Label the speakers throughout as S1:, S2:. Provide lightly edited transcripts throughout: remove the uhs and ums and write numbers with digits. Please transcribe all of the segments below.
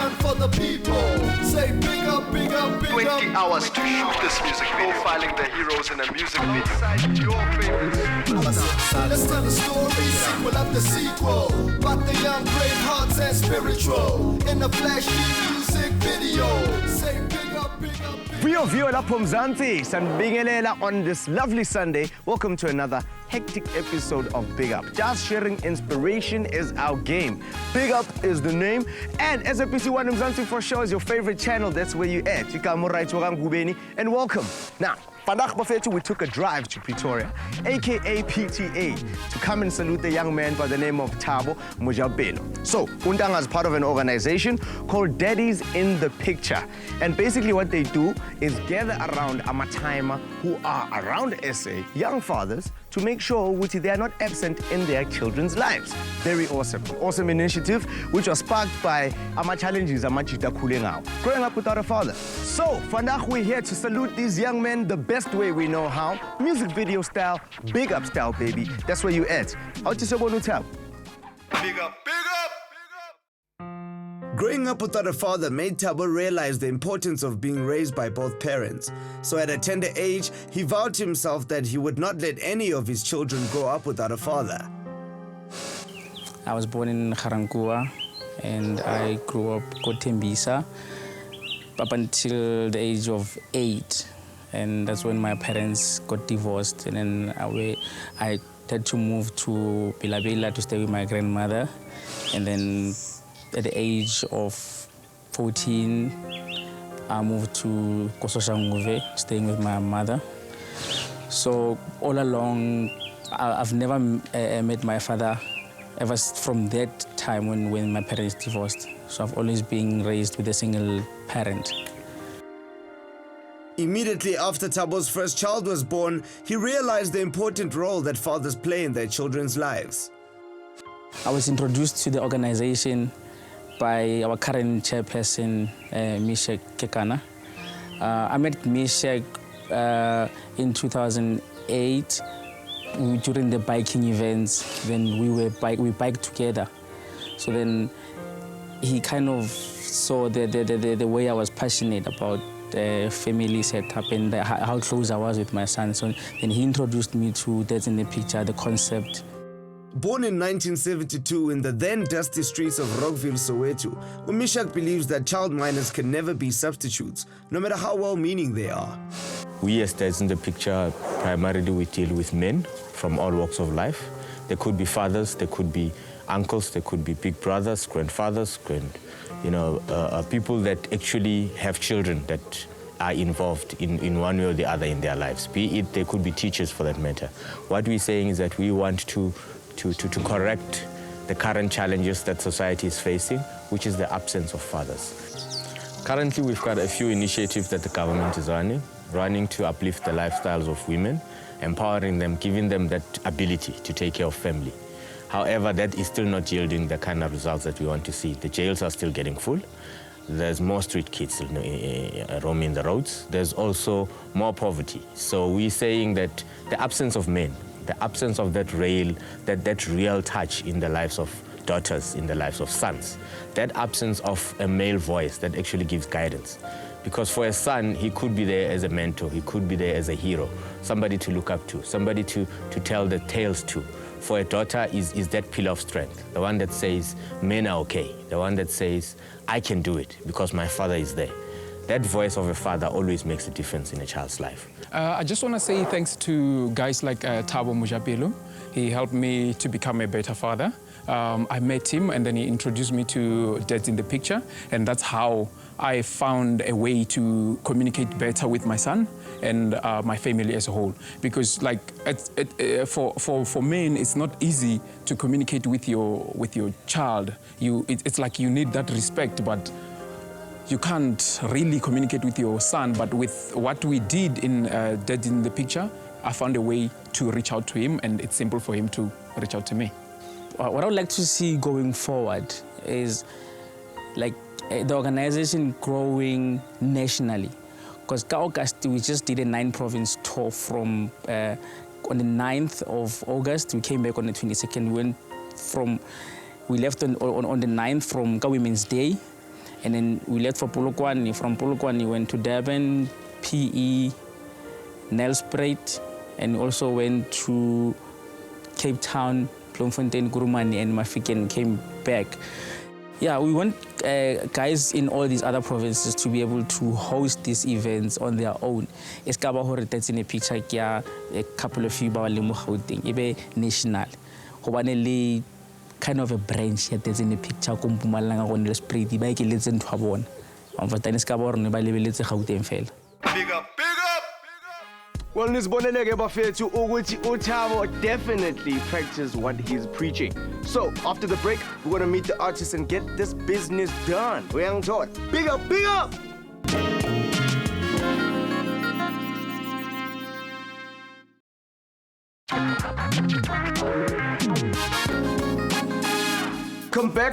S1: done for the people. Say big up, big up, big
S2: 20
S1: up.
S2: hours to shoot this music video, profiling the heroes in a music video. Your favorites.
S1: Let's tell the story, sequel after sequel. About the young, brave hearts and spiritual. In the flashy music video. Say big up, big up, big up.
S3: View lapho Mzansi sanibingelela on this lovely Sunday. Welcome to another hectic episode of Big Up. Just sharing inspiration is our game. Big Up is the name, and SABC1 Mzansi F'sho is your favorite channel. That's where you at. And welcome. Now, we took a drive to Pretoria, aka PTA, to come and salute the young man by the name of Thabo Mojapela. So, Undang is part of an organization called Daddies in the Picture. And basically what they do is gather around Amataima who are around SA, young fathers, to make sure which they are not absent in their children's lives. Very awesome. Awesome initiative, which was sparked by Ama challenges growing up without a father. So, Fanach, we're here to salute these young men the best way we know how. Music video style, big up style, baby. That's where you at. How to say
S2: Big up, big up.
S4: Growing up without a father made Thabo realize the importance of being raised by both parents. So at a tender age, he vowed to himself that he would not let any of his children grow up without a father.
S5: I was born in Garankuwa and I grew up Kotembisa up until the age of 8. And that's when my parents got divorced. And then I had to move to Bilabela to stay with my grandmother. And then at the age of 14, I moved to Kososhanguve, staying with my mother. So all along, I've never met my father ever from that time when my parents divorced. So I've always been raised with a single parent.
S4: Immediately after Thabo's first child was born, he realized the important role that fathers play in their children's lives.
S5: I was introduced to the organization by our current chairperson, Meshack Kekana. I met Meshack in 2008 during the biking events. Then we biked together. So then he kind of saw the way I was passionate about the family setup and how close I was with my son. So then he introduced me to Daddies in the Picture, the concept.
S4: Born in 1972 in the then dusty streets of Rockville, Soweto, Meshack believes that child minors can never be substitutes, no matter how well-meaning they are.
S6: We as Daddies in the Picture, primarily we deal with men from all walks of life. There could be fathers, there could be uncles, there could be big brothers, grandfathers, people that actually have children that are involved in one way or the other in their lives. Be it, they could be teachers for that matter. What we're saying is that we want to correct the current challenges that society is facing, which is the absence of fathers. Currently, we've got a few initiatives that the government is running to uplift the lifestyles of women, empowering them, giving them that ability to take care of family. However, that is still not yielding the kind of results that we want to see. The jails are still getting full. There's more street kids roaming the roads. There's also more poverty. So we're saying that the absence of men, the absence of that real touch in the lives of daughters, in the lives of sons, that absence of a male voice that actually gives guidance. Because for a son, he could be there as a mentor, he could be there as a hero, somebody to look up to, somebody to tell the tales to. For a daughter is that pillar of strength, the one that says, men are okay, the one that says, I can do it because my father is there. That voice of a father always makes a difference in a child's life.
S7: I just want to say thanks to guys like Thabo Mojapela. He helped me to become a better father. I met him and then he introduced me to Daddies in the Picture, and that's how I found a way to communicate better with my son and my family as a whole. Because for men, it's not easy to communicate with your child. It's like you need that respect, but you can't really communicate with your son. But with what we did in Daddies in the Picture, I found a way to reach out to him, and it's simple for him to reach out to me.
S5: What I would like to see going forward is like the organization growing nationally. Because August, we just did a 9-province tour from on the 9th of August. We came back on the 22nd. We left on the 9th from Women's Day. And then we left for Polokwane. From Polokwane, we went to Durban, PE, Nelspruit, and also went to Cape Town, Bloemfontein, Kurumani, and Mafikeng, came back. Yeah, we want guys in all these other provinces to be able to host these events on their own. It's that's in a picture, a couple of you Gauteng, even national. Hobanele kind of a branch that's in a picture, Kumpumalanga on the spread, bike listen to Habon. On Vatanis Caborn, by Levelets Gauteng fell.
S2: Big up, big up!
S3: Well, nisiboneleke bafethu ukuthi uThabo definitely practice what he's preaching. So, after the break, we're going to meet the artist and get this business done. Uyangithola. Big up, big up!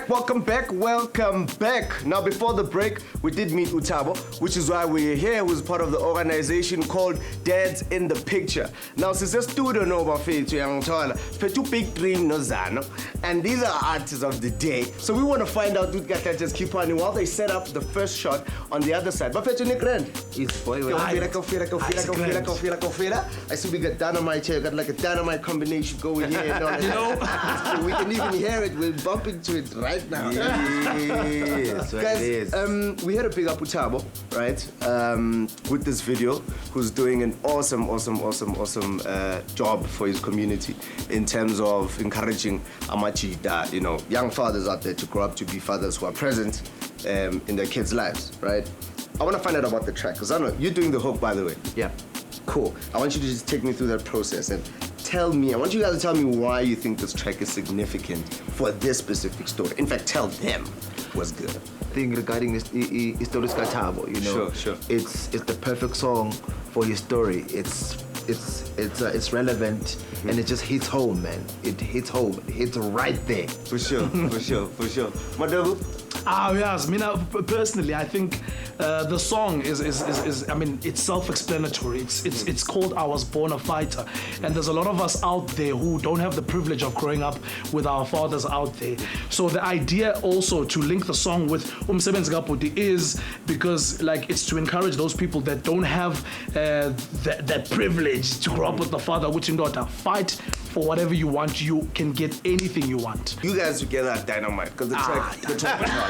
S3: Welcome back. Now, before the break, we did meet Thabo, which is why we're here. He was part of the organization called Dads in the Picture. Now, since the student over Fetu Big Dreamz no Zano, and these are artists of the day. So we want to find out who got that just keep on while they set up the first shot on the other side. But Fetu Nick Rand. I see we got dynamite here, got like a dynamite combination going here. You know, we can even hear it. We're bumping to it right now.
S4: Yes,
S3: guys, we had a big up Thabo, right? With this video, who's doing an awesome job for his community in terms of encouraging Amachida, you know, young fathers out there to grow up to be fathers who are present in their kids' lives, right? I want to find out about the track, because I know you're doing the hook, by the way.
S4: Yeah.
S3: Cool. I want you to just take me through that process and tell me, I want you guys to tell me why you think this track is significant for this specific story. In fact, tell them what's good.
S8: Thing regarding this story Thabo, you know,
S3: Sure.
S8: It's the perfect song for his story. It's relevant and it just hits home, man. It hits home. It hits right there.
S3: For sure. Madogo?
S9: Yes. I mean, personally, I think the song is I mean, it's self-explanatory. It's called "I Was Born a Fighter," and there's a lot of us out there who don't have the privilege of growing up with our fathers out there. So the idea also to link the song with Umsebenzi Kapoti is because, like, it's to encourage those people that don't have that privilege to grow up with the father. Which daughter, fight for whatever you want. You can get anything you want.
S3: You guys together are dynamite, because the track is hard.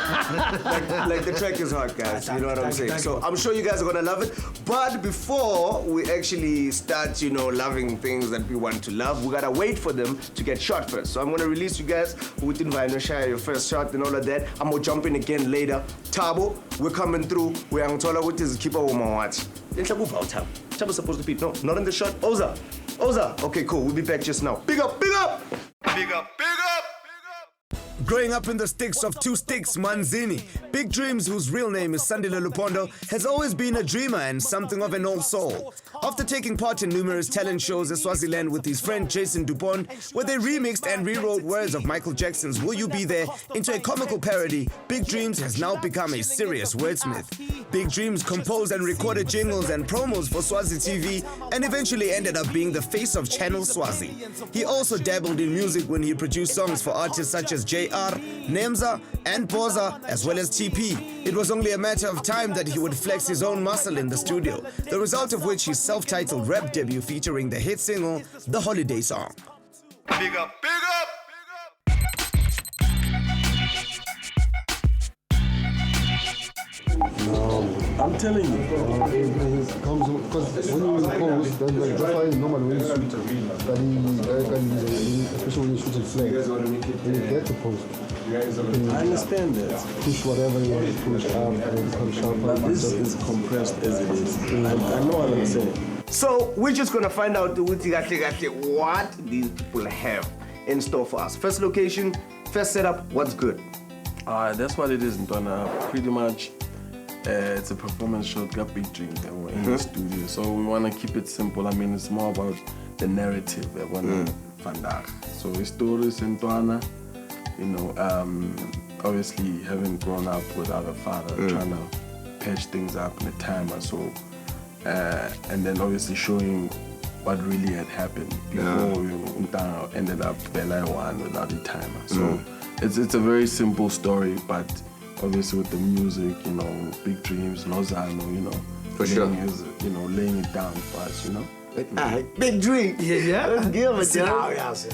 S3: like the track is hard, guys. You know what I'm saying? So I'm sure you guys are gonna love it. But before we actually start, you know, loving things that we want to love, we gotta wait for them to get shot first. So I'm gonna release you guys with invite share your first shot and all of that. I'm gonna jump in again later. Thabo, we're coming through. We're going to what is keep a woman watch. Thabo's supposed to be no, not in the shot. Oza. Okay, cool. We'll be back just now. Big up.
S2: Big up, big up!
S4: Growing up in the sticks of two sticks, Manzini, Big Dreamz, whose real name is Sandile Lupondo, has always been a dreamer and something of an old soul. After taking part in numerous talent shows in Swaziland with his friend Jason Dupont, where they remixed and rewrote words of Michael Jackson's Will You Be There into a comical parody, Big Dreamz has now become a serious wordsmith. Big Dreamz composed and recorded jingles and promos for Swazi TV and eventually ended up being the face of Channel Swazi. He also dabbled in music when he produced songs for artists such as JR, Nemza, and Boza, as well as TP. It was only a matter of time that he would flex his own muscle in the studio, the result of which his self-titled rap debut featuring the hit single, The Holiday Song.
S2: Big up, big up!
S10: I'm telling you.
S11: It comes because when you impose, then like that's why normal when you shoot, especially when you shoot at flags, when you get to post,
S10: I understand that.
S11: push whatever you want to push up and come sharper.
S10: But this is compressed as it is. I know what I'm saying.
S3: So we're just gonna find out what these people have in store for us. First location, first setup, what's good?
S10: That's what it is, Ntwana. Pretty much, it's a performance show, got Big Dreamz, and we're in the studio. So we want to keep it simple. I mean, it's more about the narrative. So it's stories in Ntwana, you know, obviously having grown up without a father, trying to patch things up in a time or so. And then obviously showing what really had happened before we ended up Bela one without a timer. So it's a very simple story, but obviously with the music, you know, Big Dreamz, Lozano, you know,
S3: For sure.
S10: Laying it down for us, you know.
S3: Big Dream.
S9: Yeah.
S3: Let's give it,
S9: Yes.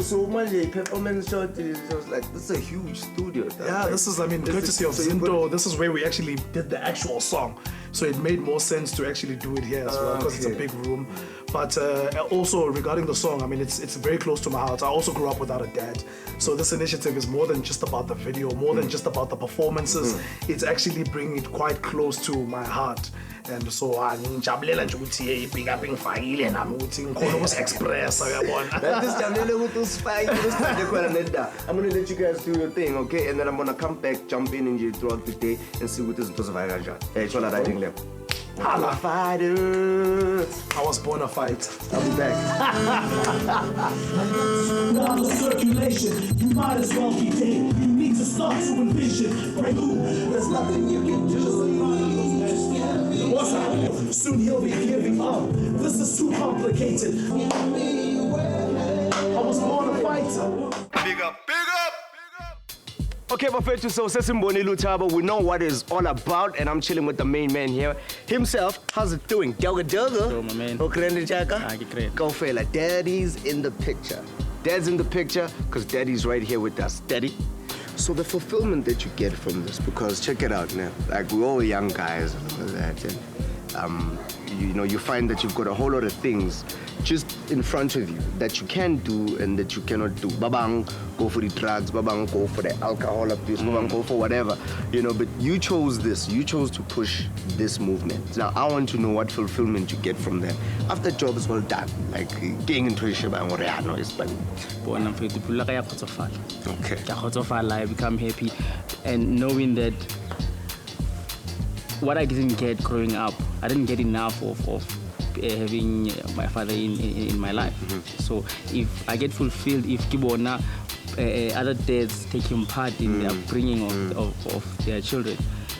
S3: So my performance shot was like, this is a huge studio.
S9: Yeah, this is, courtesy of Zinto. This is where we actually did the actual song. So it made more sense to actually do it here as well because it's a big room. But also regarding the song, it's very close to my heart. I also grew up without a dad. So this initiative is more than just about the video, more than just about the performances. It's actually bringing it quite close to my heart. And so ngijabulela nje ukuthi big up ngifakile nami ukuthi ngikhona ukuexpress uyabona.
S3: I'm gonna let you guys do your thing, okay? And then I'm gonna come back, jump in and throughout the day and see what this is about. Hey, it's all that writing left.
S9: Hala.
S3: Fighters.
S9: I was born a fight.
S3: I'll be back.
S12: Now the circulation, you might as well be dead. You need to start to envision. There's nothing you can do. Soon he'll be giving up. This is too complicated. I was born a fighter.
S2: Big up.
S3: Okay, Bafethu, so Sesimboni Thabo, we know what it's all about, and I'm chilling with the main man here himself. How's it doing? Doga.
S5: Yo, my man.
S3: Go fella. Daddy's in the picture. Dad's in the picture because Daddy's right here with us. Daddy. So the fulfillment that you get from this, because check it out now, like we're all young guys and all that, and you find that you've got a whole lot of things just in front of you that you can do and that you cannot do. Babang, go for the drugs, babang, go for the alcohol abuse, babang, go for whatever, but you chose this, you chose to push this movement. Now I want to know what fulfillment you get from that. After job is well done, like getting into a ship and what I know is fun. Okay.
S5: I become happy and knowing that what I didn't get growing up, I didn't get enough of having my father in my life. So if I get fulfilled, if Kibona, other dads taking part in the upbringing of their children,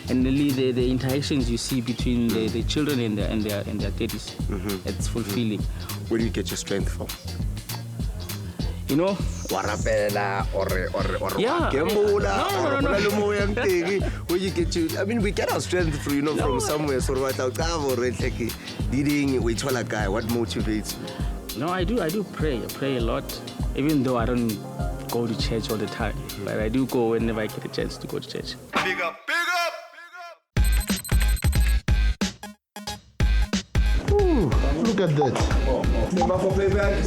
S5: and really the interactions you see between the children and their daddies, it's fulfilling.
S3: Where do you get your strength from?
S5: Warapela
S3: or
S5: yeah.
S3: where you get you. We get our strength from somewhere. So what motivates you?
S5: No, I do pray. I pray a lot, even though I don't go to church all the time. But I do go whenever I get a chance to go to church.
S2: Big up.
S11: Ooh, look at that.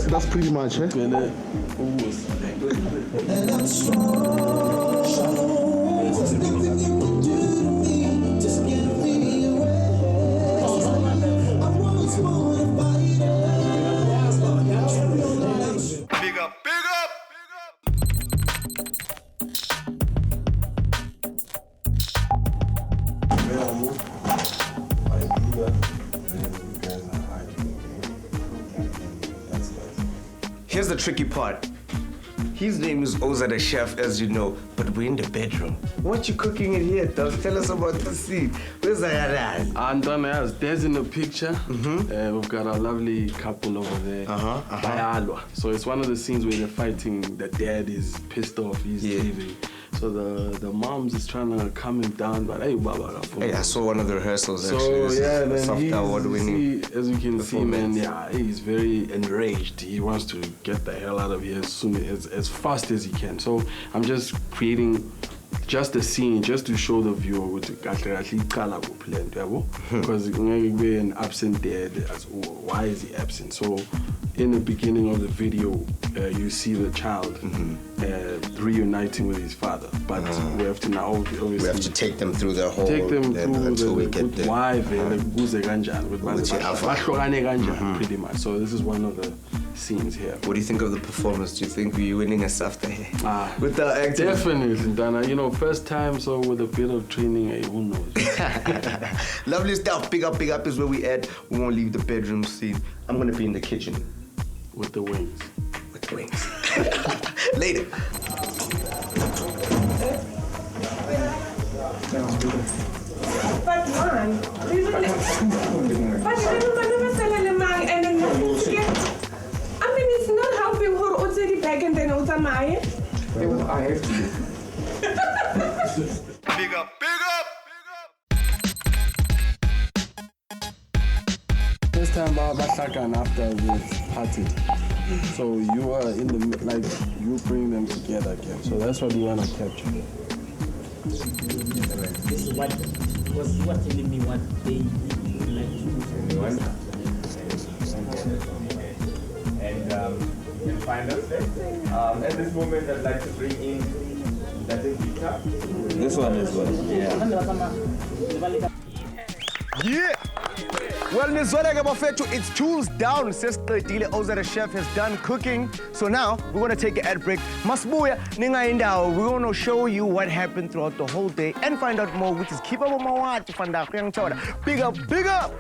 S11: That's pretty much, eh?
S12: And I'm strong. There's nothing you can do to me. Just give me away. I was born a fighter.
S2: Big up.
S3: Here's the tricky part. His name is Oza the chef, as you know, but we're in the bedroom. What you cooking in here, Doug? Tell us about the scene. Where's Ayara?
S10: Antona, there's in the picture. We've got a lovely couple over there. So it's one of the scenes where they're fighting. The dad is pissed off. He's leaving. So the mom's is trying to calm him down, but hey, Baba.
S3: Hey, I saw one of the rehearsals
S10: so,
S3: actually.
S10: Yeah, man,
S3: as
S10: you can see, man, he's very enraged. He wants to get the hell out of here as fast as he can. So I'm just creating just a scene just to show the viewer what because be an absent dad. Why is he absent? So in the beginning of the video, you see the child reuniting with his father, but we have to now obviously
S3: we have to take them through the whole
S10: until
S3: we get there.
S10: Wife pretty much. So this is one of the scenes here.
S3: What do you think of the performance? Do you think we're winning a SAFTA here? With the acting?
S10: Definitely, Dana. First time, so with a bit of training, who knows?
S3: Lovely stuff. Big up is where we at. We won't leave the bedroom scene. I'm gonna be in the kitchen.
S10: With the wings.
S3: With the wings. Later.
S13: But man, it's not helping her also the bag and then also my.
S3: I have to.
S2: Big up, big up.
S10: First time Bahlakan after we've parted. So you are in the, like, you bring them together again. So that's what we want to capture.
S14: This is what you were telling me what they like to
S3: And find us there. At this moment, I'd like to bring in that guitar.
S10: This one as well.
S3: Yeah! Well, Nizweleke Bafethu, it's tools down. Sesiqedile Oza the chef has done cooking. So now we're gonna take an ad break. Masbuya ninga indawo. We're gonna show you what happened throughout the whole day and find out more, which is keep up on my watch. Big up, big up!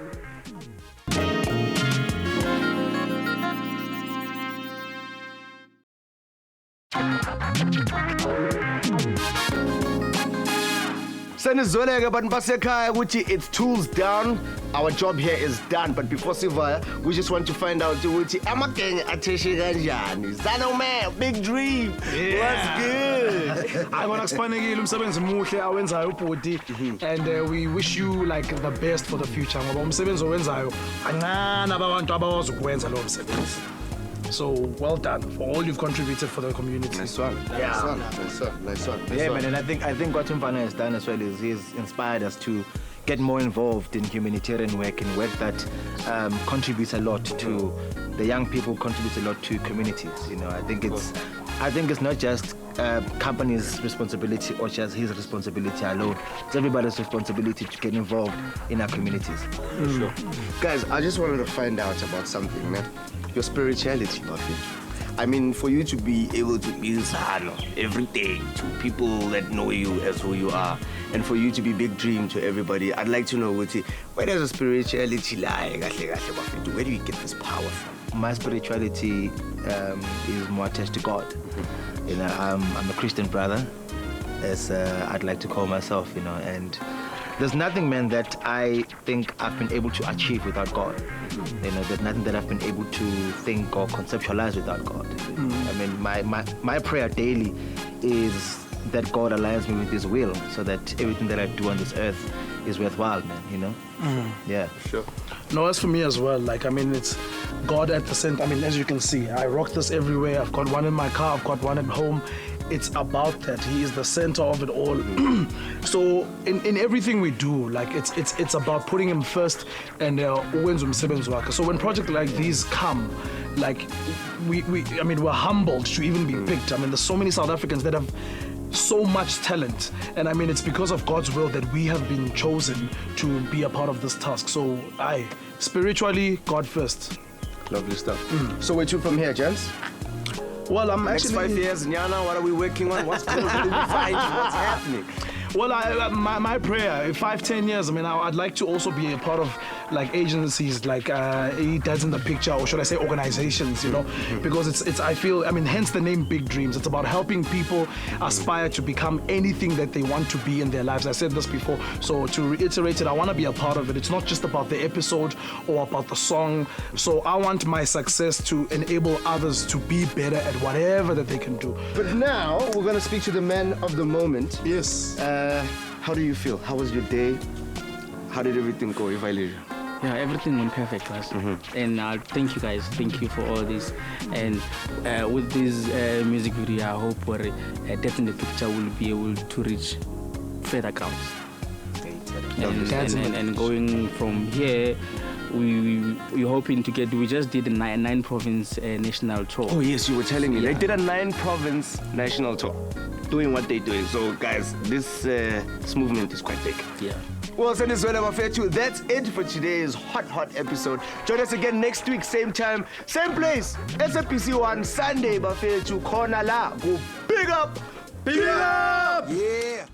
S3: Senizoleke but basekhaya ukuthi it's tools down. Our job here is done, but before Sivaya, we just want to find out ukuthi amagenge atheshe kanjani. Zano man, Big Dream. What's good?
S9: I want to kufanekile umsebenzi muhle awenzayo ubhuti, and we wish you like the best for the future ngoba umsebenzi owenzayo ancane abantu abawazi ukwenza lo msebenzi. So well done for all you've contributed for the community.
S8: Nice one.
S9: Yeah.
S8: Nice one.
S15: Yeah, man, and I think what Mfana has done as well is he's inspired us to get more involved in humanitarian work and work that contributes a lot to the young people, contributes a lot to communities. You know, I think it's not just company's responsibility or just his responsibility alone. It's everybody's responsibility to get involved in our communities.
S3: Sure. Guys, I just wanted to find out about something, man. Your spirituality, Buffett. I mean, for you to be able to be Zano every day to people that know you as who you are, and for you to be Big Dream to everybody, I'd like to know, where does the spirituality lie? Where do you get this power from?
S15: My spirituality is more attached to God. You know, I'm a Christian brother, as I'd like to call myself, you know, and there's nothing, man, that I think I've been able to achieve without God. You know, there's nothing that I've been able to think or conceptualize without God. I mean, my prayer daily is that God aligns me with His will so that everything that I do on this earth is worthwhile, man, you know? Yeah.
S3: Sure.
S9: No, as for me as well, like, I mean, it's God at the center. I mean, as you can see, I rock this everywhere. I've got one in my car, I've got one at home. It's about that. He is the center of it all. So in everything we do, like it's about putting him first and so when projects like these come, like we're humbled to even be picked. I mean, there's so many South Africans that have so much talent, and I mean it's because of God's will that we have been chosen to be a part of this task. So spiritually, God first.
S3: Lovely stuff. So where to from here, gents?
S9: Well, I'm
S3: Next
S9: actually
S3: 5 years, Nyana, what are we working on? What's going on? What's happening?
S9: Well, my prayer, in 5-10 years, I mean, I'd like to also be a part of like agencies, like Dads in the Picture, or should I say organizations, you know, because it's I feel, I mean, hence the name Big Dreams. It's about helping people aspire to become anything that they want to be in their lives. I said this before, so to reiterate it, I want to be a part of it. It's not just about the episode or about the song. So I want my success to enable others to be better at whatever that they can do.
S3: But now we're going to speak to the man of the moment.
S9: Yes.
S3: How do you feel? How was your day? How did everything go, if I leave you?
S5: Yeah, everything went perfect, guys. And thank you guys. Thank you for all this. And with this music video, I hope Death in the Picture will be able to reach further counts. And going from here, we're hoping to get, we just did a 9-province national tour.
S3: Oh yes, you were telling me.
S5: Yeah.
S3: They did a 9-province national tour, doing what they're doing. So guys, this movement is quite big.
S5: Yeah.
S3: Well, Senizweleke Bafethu, that's it for today's hot episode. Join us again next week, same time, same place. SABC 1 Sunday, Bafethu, Corner La. Go big up! Big up!
S8: Yeah.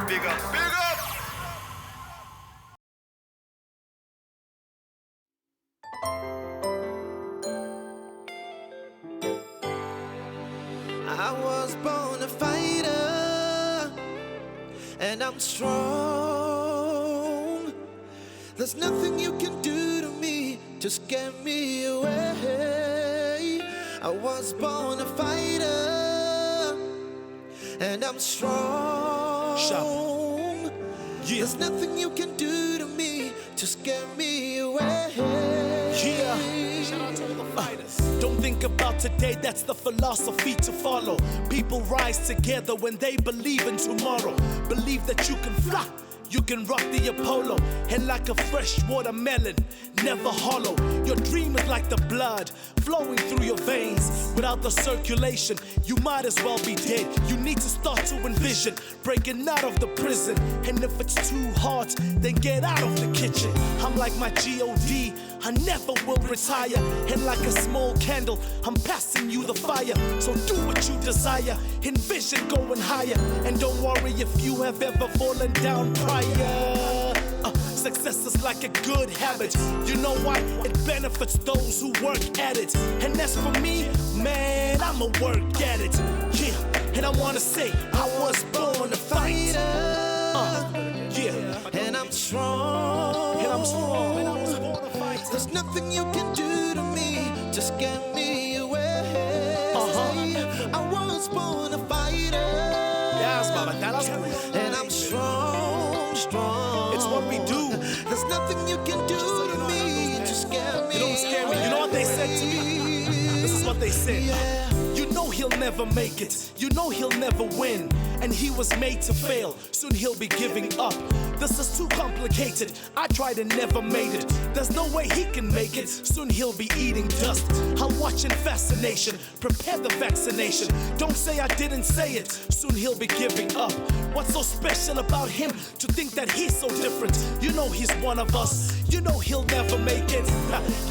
S2: Big up, big up.
S12: I was born a fighter, and I'm strong. There's nothing you can do to me to scare me away. I I was born a fighter, and I'm strong. Yeah. There's nothing you can do to me to scare me away.
S16: Yeah. Shout out to all the fighters. Don't think about today, that's the philosophy to follow. People rise together when they believe in tomorrow. Believe that you can fly, you can rock the Apollo. And like a fresh watermelon, never hollow. Your dream is like the blood flowing through your veins. Without the circulation, you might as well be dead. You need to start to envision breaking out of the prison. And if it's too hard, then get out of the kitchen. I'm like my G.O.D., I never will retire. And like a small candle, I'm passing you the fire. So do what you desire, envision going higher. And don't worry if you have ever fallen down prior. Success is like a good habit. You know why? It benefits those who work at it. And as for me, man, I'ma work at it. Yeah, and I wanna say I was born a fighter. Yeah,
S12: and I'm strong.
S16: And I'm strong. And I was born a fighter.
S12: There's nothing you can do to me to scare me away. I was born a fighter.
S16: Yes, Baba,
S12: and I'm strong, strong.
S16: It's what we do.
S12: There's nothing you can do to me to scare me.
S16: You don't scare me. You know what they said to me? This is what they said.
S12: Yeah.
S16: You know he'll never make it. You know he'll never win. And he was made to fail. Soon he'll be giving up. This is too complicated. I tried and never made it. There's no way he can make it. Soon he'll be eating dust. I'll watch in fascination. Prepare the vaccination. Don't say I didn't say it. Soon he'll be giving up. What's so special about him to think that he's so different? You know he's one of us. You know he'll never make it.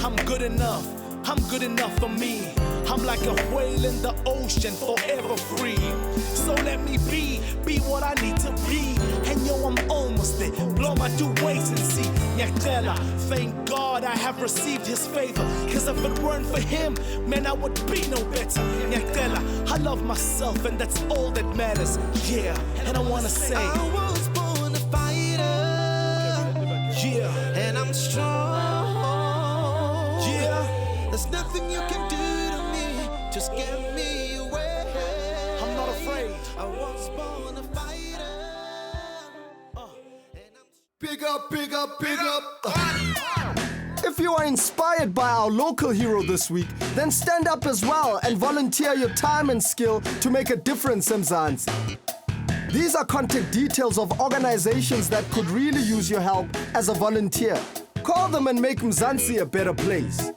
S16: I'm good enough. I'm good enough for me. I'm like a whale in the ocean, forever free. So let me be what I need to be. And yo, I'm almost there. Blow my due wait and see. Nyakela, thank God I have received his favor. Cause if it weren't for him, man, I would be no better. Nyakela, I love myself and that's all that matters. Yeah, and I wanna say
S12: I was born a fighter.
S16: Yeah,
S12: and I'm strong.
S16: Yeah,
S12: there's nothing you can do to me to scare me away.
S16: I'm not afraid.
S12: I was born a fighter.
S1: Big up, big up, big up.
S3: If you are inspired by our local hero this week, then stand up as well and volunteer your time and skill to make a difference in Mzansi. These are contact details of organizations that could really use your help as a volunteer. Call them and make Mzansi a better place.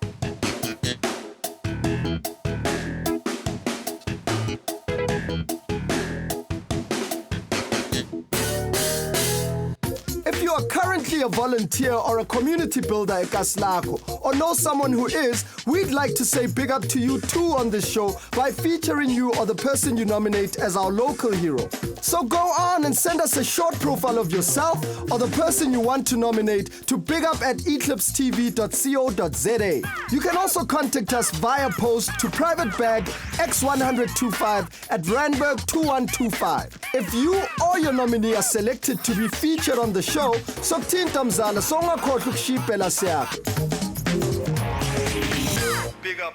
S3: If you are currently a volunteer or a community builder at Kaslako, or know someone who is, we'd like to say big up to you too on this show by featuring you or the person you nominate as our local hero. So go on and send us a short profile of yourself or the person you want to nominate to bigup@eclipsetv.co.za. You can also contact us via post to private bag X10025 at Randburg 2125. If you or your nominee are selected to be featured on the show, sokuthinta mzala songakhohlwa ukushipela siyakho.
S2: Big up.